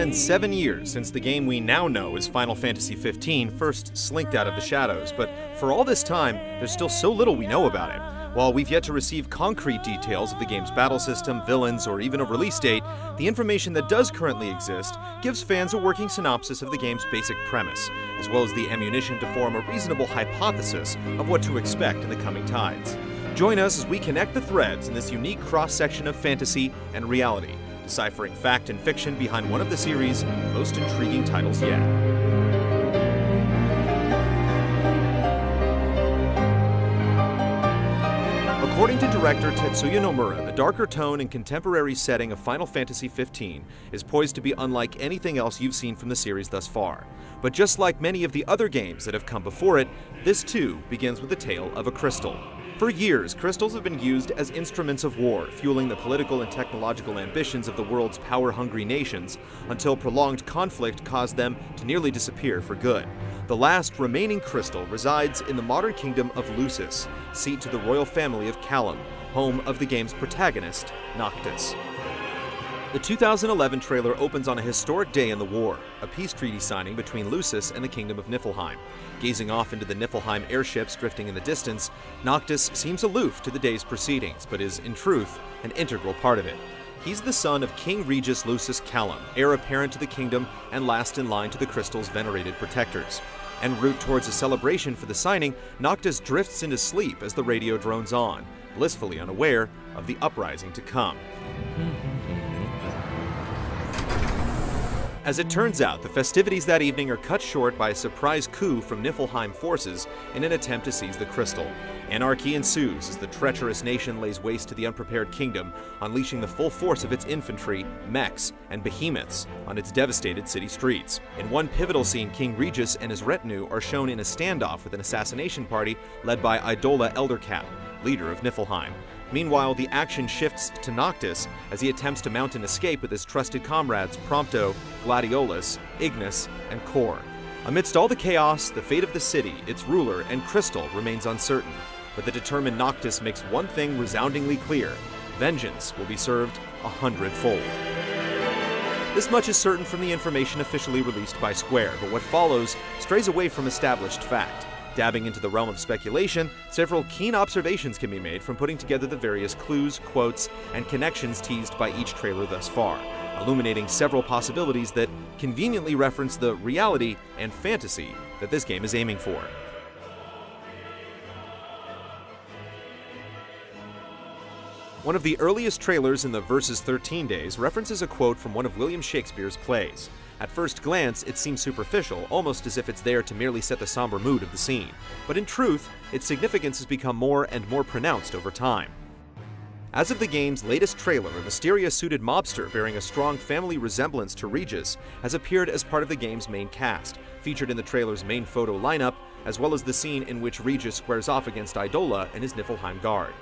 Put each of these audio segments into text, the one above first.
been 7 years since the game we now know as Final Fantasy XV first slinked out of the shadows, but for all this time, there's still so little we know about it. While we've yet to receive concrete details of the game's battle system, villains, or even a release date, the information that does currently exist gives fans a working synopsis of the game's basic premise, as well as the ammunition to form a reasonable hypothesis of what to expect in the coming tides. Join us as we connect the threads in this unique cross-section of fantasy and reality, deciphering fact and fiction behind one of the series' most intriguing titles yet. According to director Tetsuya Nomura, the darker tone and contemporary setting of Final Fantasy XV is poised to be unlike anything else you've seen from the series thus far. But just like many of the other games that have come before it, this too begins with the tale of a crystal. For years, crystals have been used as instruments of war, fueling the political and technological ambitions of the world's power-hungry nations, until prolonged conflict caused them to nearly disappear for good. The last remaining crystal resides in the modern kingdom of Lucis, seat to the royal family of Callum, home of the game's protagonist, Noctis. The 2011 trailer opens on a historic day in the war, a peace treaty signing between Lucis and the Kingdom of Niflheim. Gazing off into the Niflheim airships drifting in the distance, Noctis seems aloof to the day's proceedings, but is, in truth, an integral part of it. He's the son of King Regis Lucis Callum, heir apparent to the kingdom and last in line to the crystal's venerated protectors. En route towards a celebration for the signing, Noctis drifts into sleep as the radio drones on, blissfully unaware of the uprising to come. As it turns out, the festivities that evening are cut short by a surprise coup from Niflheim forces in an attempt to seize the crystal. Anarchy ensues as the treacherous nation lays waste to the unprepared kingdom, unleashing the full force of its infantry, mechs, and behemoths on its devastated city streets. In one pivotal scene, King Regis and his retinue are shown in a standoff with an assassination party led by Idola Eldercap, leader of Niflheim. Meanwhile, the action shifts to Noctis as he attempts to mount an escape with his trusted comrades Prompto, Gladiolus, Ignis, and Kor. Amidst all the chaos, the fate of the city, its ruler, and Crystal remains uncertain, but the determined Noctis makes one thing resoundingly clear: vengeance will be served 100-fold. This much is certain from the information officially released by Square, but what follows strays away from established fact. Dabbing into the realm of speculation, several keen observations can be made from putting together the various clues, quotes, and connections teased by each trailer thus far, illuminating several possibilities that conveniently reference the reality and fantasy that this game is aiming for. One of the earliest trailers in the Versus 13 days references a quote from one of William Shakespeare's plays. At first glance, it seems superficial, almost as if it's there to merely set the somber mood of the scene. But in truth, its significance has become more and more pronounced over time. As of the game's latest trailer, a mysterious-suited mobster bearing a strong family resemblance to Regis has appeared as part of the game's main cast, featured in the trailer's main photo lineup, as well as the scene in which Regis squares off against Idola and his Niflheim guard.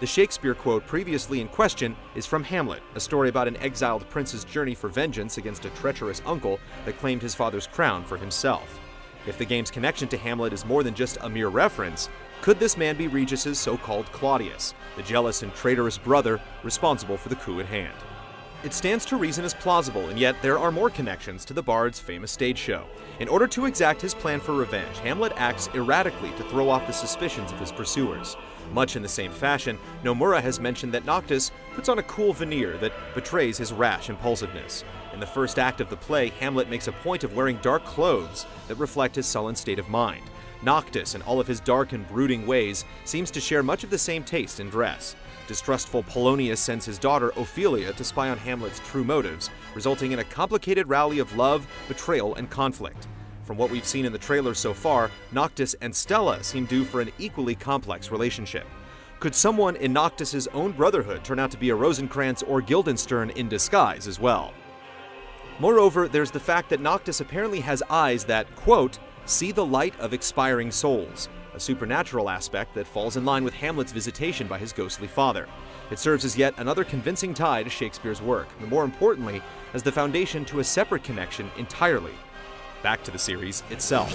The Shakespeare quote previously in question is from Hamlet, a story about an exiled prince's journey for vengeance against a treacherous uncle that claimed his father's crown for himself. If the game's connection to Hamlet is more than just a mere reference, could this man be Regis's so-called Claudius, the jealous and traitorous brother responsible for the coup at hand? It stands to reason as plausible, and yet there are more connections to the bard's famous stage show. In order to exact his plan for revenge, Hamlet acts erratically to throw off the suspicions of his pursuers. Much in the same fashion, Nomura has mentioned that Noctis puts on a cool veneer that betrays his rash impulsiveness. In the first act of the play, Hamlet makes a point of wearing dark clothes that reflect his sullen state of mind. Noctis, in all of his dark and brooding ways, seems to share much of the same taste in dress. Distrustful Polonius sends his daughter Ophelia to spy on Hamlet's true motives, resulting in a complicated rally of love, betrayal, and conflict. From what we've seen in the trailer so far, Noctis and Stella seem due for an equally complex relationship. Could someone in Noctis's own brotherhood turn out to be a Rosencrantz or Guildenstern in disguise as well? Moreover, there's the fact that Noctis apparently has eyes that, quote, see the light of expiring souls, a supernatural aspect that falls in line with Hamlet's visitation by his ghostly father. It serves as yet another convincing tie to Shakespeare's work, and more importantly, as the foundation to a separate connection entirely. Back to the series itself.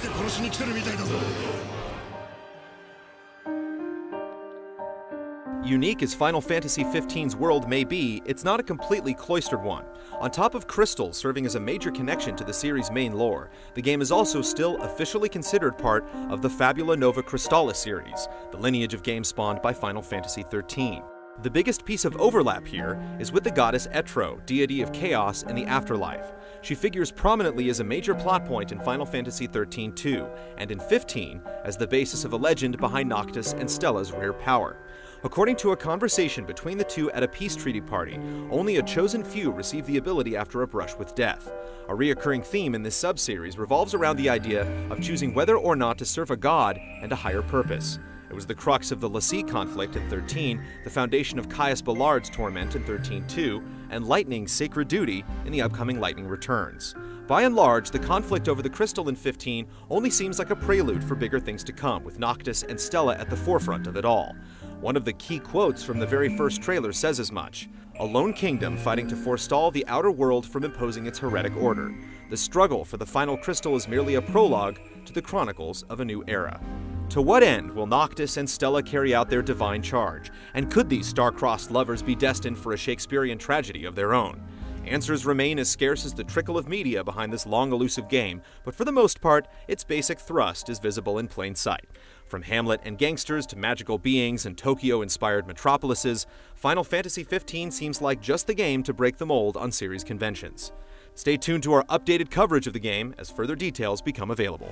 Unique as Final Fantasy XV's world may be, it's not a completely cloistered one. On top of Crystal serving as a major connection to the series' main lore, the game is also still officially considered part of the Fabula Nova Crystallis series, the lineage of games spawned by Final Fantasy XIII. The biggest piece of overlap here is with the goddess Etro, deity of chaos and the afterlife. She figures prominently as a major plot point in Final Fantasy XIII-2, and in 15 as the basis of a legend behind Noctis and Stella's rare power. According to a conversation between the two at a peace treaty party, only a chosen few receive the ability after a brush with death. A reoccurring theme in this sub-series revolves around the idea of choosing whether or not to serve a god and a higher purpose. It was the crux of the Lassie conflict in 13, the foundation of Caius Ballard's torment in 13-2, and Lightning's sacred duty in the upcoming Lightning Returns. By and large, the conflict over the crystal in 15 only seems like a prelude for bigger things to come, with Noctis and Stella at the forefront of it all. One of the key quotes from the very first trailer says as much: "A lone kingdom fighting to forestall the outer world from imposing its heretic order. The struggle for the final crystal is merely a prologue to the chronicles of a new era." To what end will Noctis and Stella carry out their divine charge? And could these star-crossed lovers be destined for a Shakespearean tragedy of their own? Answers remain as scarce as the trickle of media behind this long elusive game, but for the most part, its basic thrust is visible in plain sight. From Hamlet and gangsters to magical beings and Tokyo-inspired metropolises, Final Fantasy XV seems like just the game to break the mold on series conventions. Stay tuned to our updated coverage of the game as further details become available.